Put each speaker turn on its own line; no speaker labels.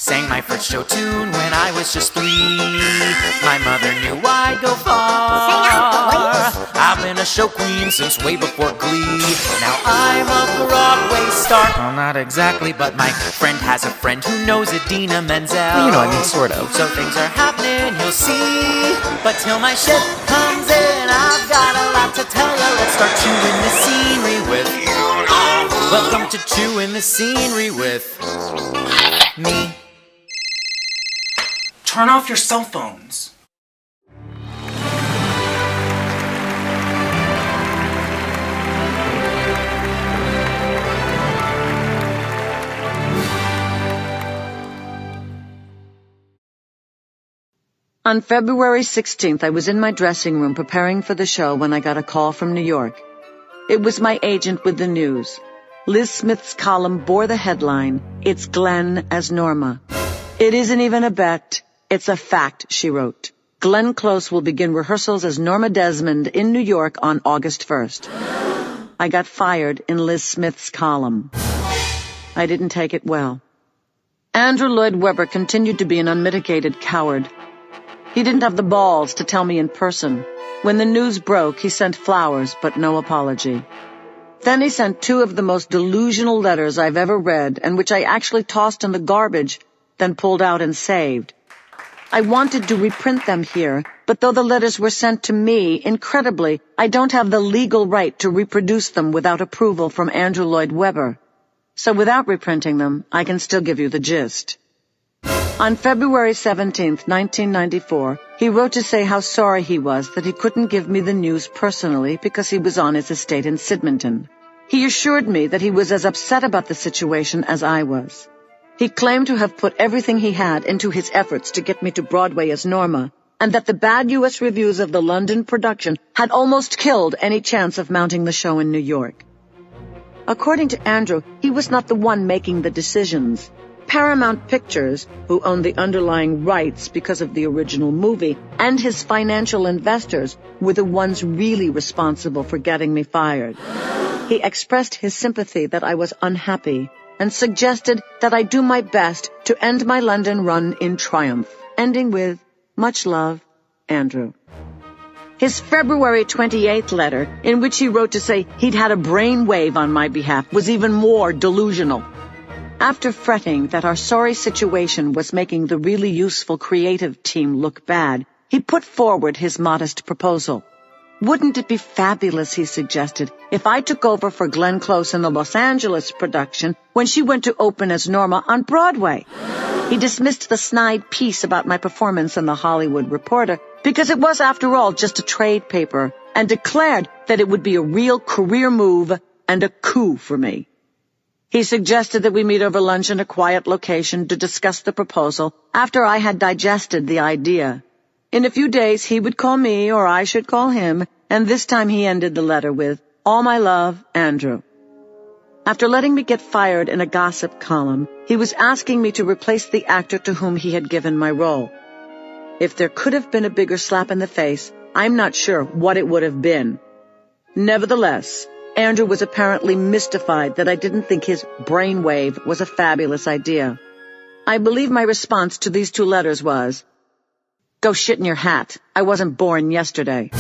Sang my first show tune when I was just 3. My mother knew I'd go far. I've been a show queen since way before Glee. Now I'm a Broadway star. Well, not exactly, but my friend has a friend who knows Idina Menzel.
Well, you know, I mean, sort of.
So things are happening, you'll see. But till my ship comes in, I've got a lot to tell you. Let's start chewing the scenery with welcome to Chewing the Scenery with me.
Turn off your cell phones.
On February 16th, I was in my dressing room preparing for the show when I got a call from New York. It was my agent with the news. Liz Smith's column bore the headline, "It's Glenn as Norma." "It isn't even a bet. It's a fact," she wrote. "Glenn Close will begin rehearsals as Norma Desmond in New York on August 1st. I got fired in Liz Smith's column. I didn't take it well. Andrew Lloyd Webber continued to be an unmitigated coward. He didn't have the balls to tell me in person. When the news broke, he sent flowers, but no apology. Then he sent 2 of the most delusional letters I've ever read, and which I actually tossed in the garbage, then pulled out and saved. I wanted to reprint them here, but though the letters were sent to me, incredibly, I don't have the legal right to reproduce them without approval from Andrew Lloyd Webber. So without reprinting them, I can still give you the gist. On February 17th, 1994, he wrote to say how sorry he was that he couldn't give me the news personally because he was on his estate in Sydmonton. He assured me that he was as upset about the situation as I was. He claimed to have put everything he had into his efforts to get me to Broadway as Norma, and that the bad U.S. reviews of the London production had almost killed any chance of mounting the show in New York. According to Andrew, he was not the one making the decisions. Paramount Pictures, who owned the underlying rights because of the original movie, and his financial investors were the ones really responsible for getting me fired. He expressed his sympathy that I was unhappy and suggested that I do my best to end my London run in triumph, ending with, "Much love, Andrew." His February 28th letter, in which he wrote to say he'd had a brain wave on my behalf, was even more delusional. After fretting that our sorry situation was making the really useful creative team look bad, he put forward his modest proposal. Wouldn't it be fabulous, he suggested, if I took over for Glenn Close in the Los Angeles production when she went to open as Norma on Broadway? He dismissed the snide piece about my performance in The Hollywood Reporter because it was, after all, just a trade paper, and declared that it would be a real career move and a coup for me. He suggested that we meet over lunch in a quiet location to discuss the proposal after I had digested the idea. In a few days he would call me, or I should call him, and this time he ended the letter with, "All my love, Andrew." After letting me get fired in a gossip column, he was asking me to replace the actor to whom he had given my role. If there could have been a bigger slap in the face, I'm not sure what it would have been. Nevertheless, Andrew was apparently mystified that I didn't think his brainwave was a fabulous idea. I believe my response to these 2 letters was, "Go shit in your hat. I wasn't born yesterday."